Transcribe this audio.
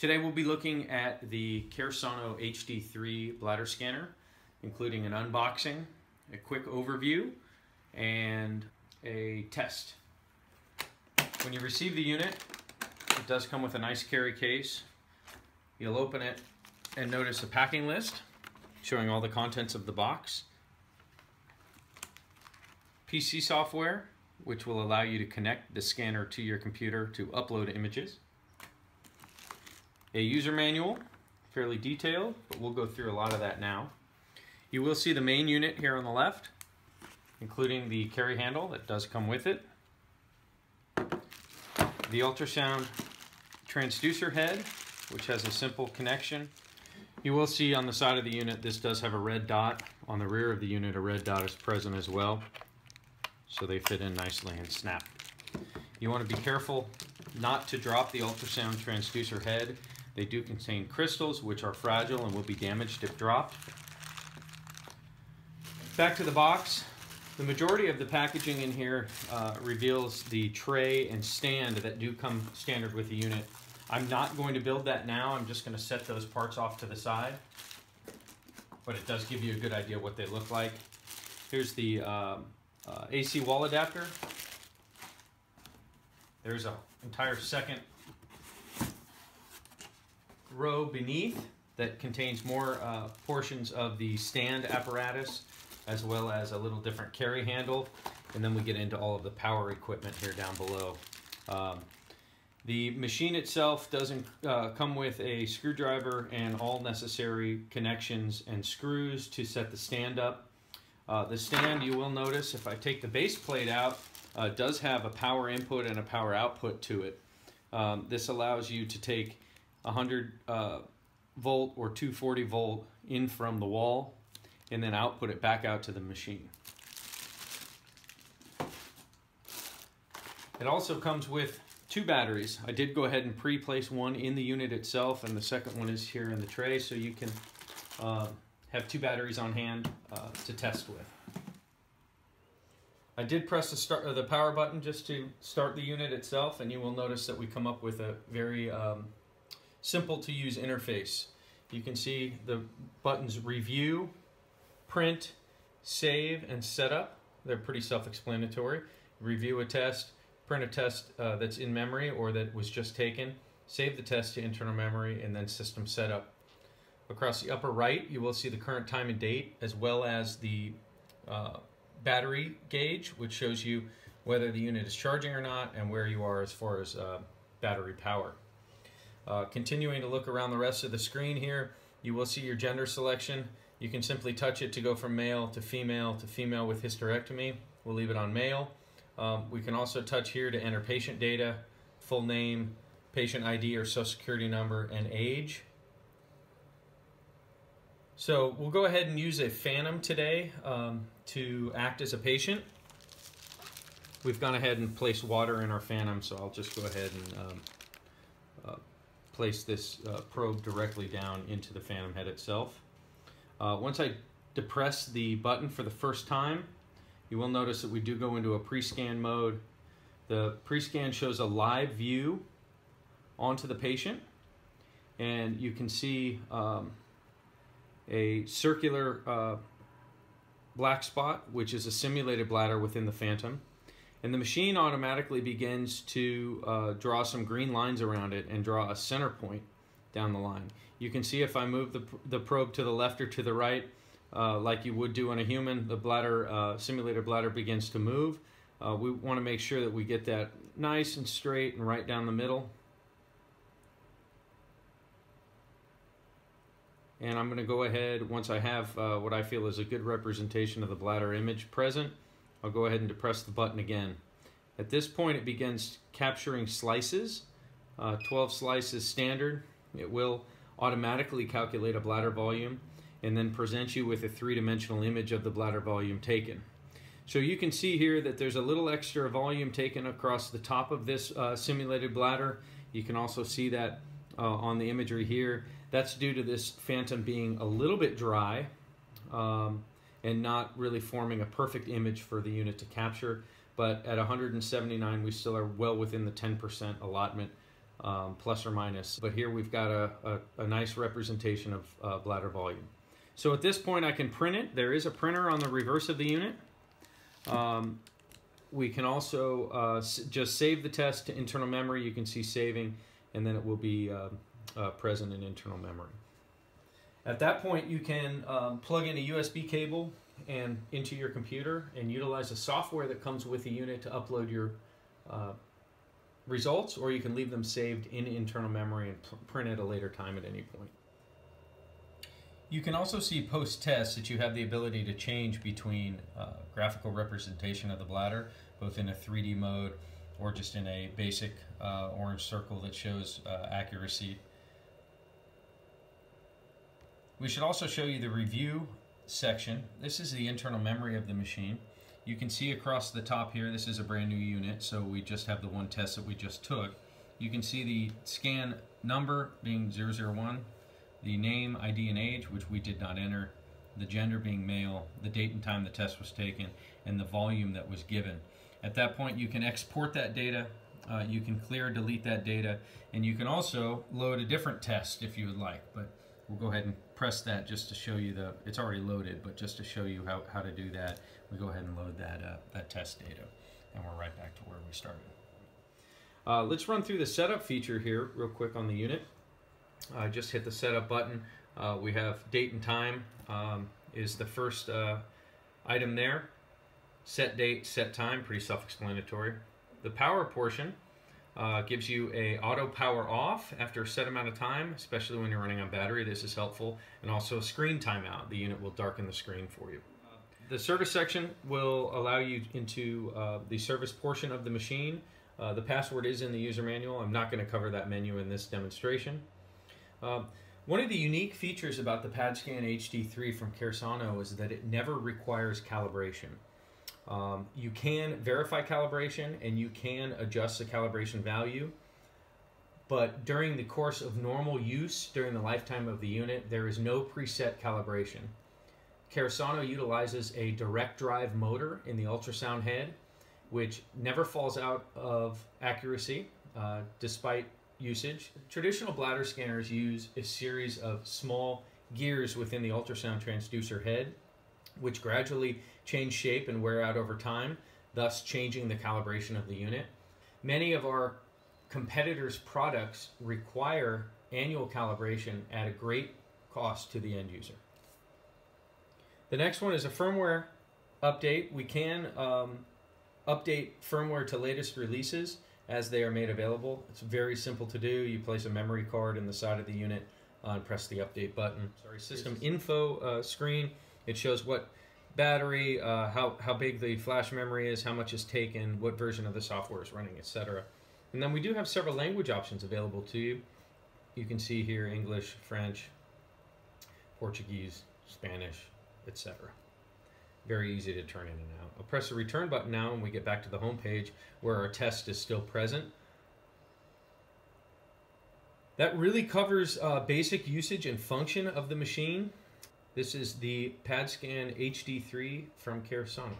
Today we'll be looking at the Caresono HD3 Bladder Scanner, including an unboxing, a quick overview, and a test. When you receive the unit, it does come with a nice carry case. You'll open it and notice a packing list showing all the contents of the box. PC software, which will allow you to connect the scanner to your computer to upload images. A user manual, fairly detailed, but we'll go through a lot of that now. You will see the main unit here on the left, including the carry handle that does come with it. The ultrasound transducer head, which has a simple connection. You will see on the side of the unit this does have a red dot. On the rear of the unit a red dot is present as well, so they fit in nicely and snap. You want to be careful not to drop the ultrasound transducer head. They do contain crystals which are fragile and will be damaged if dropped. Back to the box. The majority of the packaging in here reveals the tray and stand that do come standard with the unit. I'm not going to build that now. I'm just going to set those parts off to the side. But it does give you a good idea what they look like. Here's the AC wall adapter. There's an entire second row beneath that contains more portions of the stand apparatus, as well as a little different carry handle, and then we get into all of the power equipment here down below. The machine itself doesn't come with a screwdriver and all necessary connections and screws to set the stand up. The stand, you will notice, if I take the base plate out, does have a power input and a power output to it. This allows you to take 100 volt or 240 volt in from the wall and then output it back out to the machine. It also comes with two batteries. I did go ahead and pre-place one in the unit itself, and the second one is here in the tray, so you can have two batteries on hand to test with. I did press the power button just to start the unit itself, and you will notice that we come up with a very simple to use interface. You can see the buttons review, print, save, and setup. They're pretty self-explanatory. Review a test, print a test that's in memory or that was just taken, save the test to internal memory, and then system setup. Across the upper right, you will see the current time and date, as well as the battery gauge, which shows you whether the unit is charging or not and where you are as far as battery power. Continuing to look around the rest of the screen here, you will see your gender selection. You can simply touch it to go from male to female with hysterectomy. We'll leave it on male. We can also touch here to enter patient data, full name, patient ID or social security number, and age. So we'll go ahead and use a phantom today to act as a patient. We've gone ahead and placed water in our phantom, so I'll just go ahead and place this probe directly down into the phantom head itself. Once I depress the button for the first time, you will notice that we do go into a pre-scan mode. The pre-scan shows a live view onto the patient, and you can see a circular black spot, which is a simulated bladder within the phantom. And the machine automatically begins to draw some green lines around it and draw a center point down the line. You can see if I move the probe to the left or to the right, like you would do on a human, the bladder, simulated bladder begins to move. We want to make sure that we get that nice and straight and right down the middle. And I'm going to go ahead, once I have what I feel is a good representation of the bladder image present, I'll go ahead and depress the button again. At this point it begins capturing slices, 12 slices standard. It will automatically calculate a bladder volume and then present you with a three-dimensional image of the bladder volume taken. So you can see here that there's a little extra volume taken across the top of this simulated bladder. You can also see that on the imagery here. That's due to this phantom being a little bit dry and not really forming a perfect image for the unit to capture. But at 179, we still are well within the 10% allotment plus or minus. But here we've got a nice representation of bladder volume. So at this point I can print it. There is a printer on the reverse of the unit. We can also just save the test to internal memory. You can see saving, and then it will be present in internal memory. At that point, you can plug in a USB cable and into your computer and utilize the software that comes with the unit to upload your results, or you can leave them saved in internal memory and print at a later time at any point. You can also see post-test that you have the ability to change between graphical representation of the bladder, both in a 3D mode or just in a basic orange circle that shows accuracy. We should also show you the review section. This is the internal memory of the machine. You can see across the top here, this is a brand new unit, so we just have the one test that we just took. You can see the scan number being 001, the name, ID, and age, which we did not enter, the gender being male, the date and time the test was taken, and the volume that was given. At that point, you can export that data, you can clear or delete that data, and you can also load a different test if you would like. But we'll go ahead and press that just to show you it's already loaded, but just to show you how to do that, we go ahead and load that test data, and we're right back to where we started. Let's run through the setup feature here real quick on the unit. Just hit the setup button. We have date and time is the first item there. Set date, set time, pretty self-explanatory. The power portion gives you a auto power off after a set amount of time, especially when you're running on battery. This is helpful. And also a screen timeout. The unit will darken the screen for you. The service section will allow you into the service portion of the machine. The password is in the user manual. I'm not going to cover that menu in this demonstration. One of the unique features about the Padscan HD3 from Caresono is that it never requires calibration. You can verify calibration and you can adjust the calibration value, but during the course of normal use, during the lifetime of the unit, there is no preset calibration. Caresono utilizes a direct drive motor in the ultrasound head, which never falls out of accuracy despite usage. Traditional bladder scanners use a series of small gears within the ultrasound transducer head, which gradually change shape and wear out over time, thus changing the calibration of the unit. Many of our competitors' products require annual calibration at a great cost to the end user. The next one is a firmware update. We can update firmware to latest releases as they are made available. It's very simple to do. You place a memory card in the side of the unit and press the update button. System info screen. It shows what battery, how big the flash memory is, how much is taken, what version of the software is running, etc. And then we do have several language options available to you. You can see here English, French, Portuguese, Spanish, etc. Very easy to turn in and out. I'll press the return button now and we get back to the home page where our test is still present. That really covers basic usage and function of the machine. This is the Padscan HD3 from Caresono.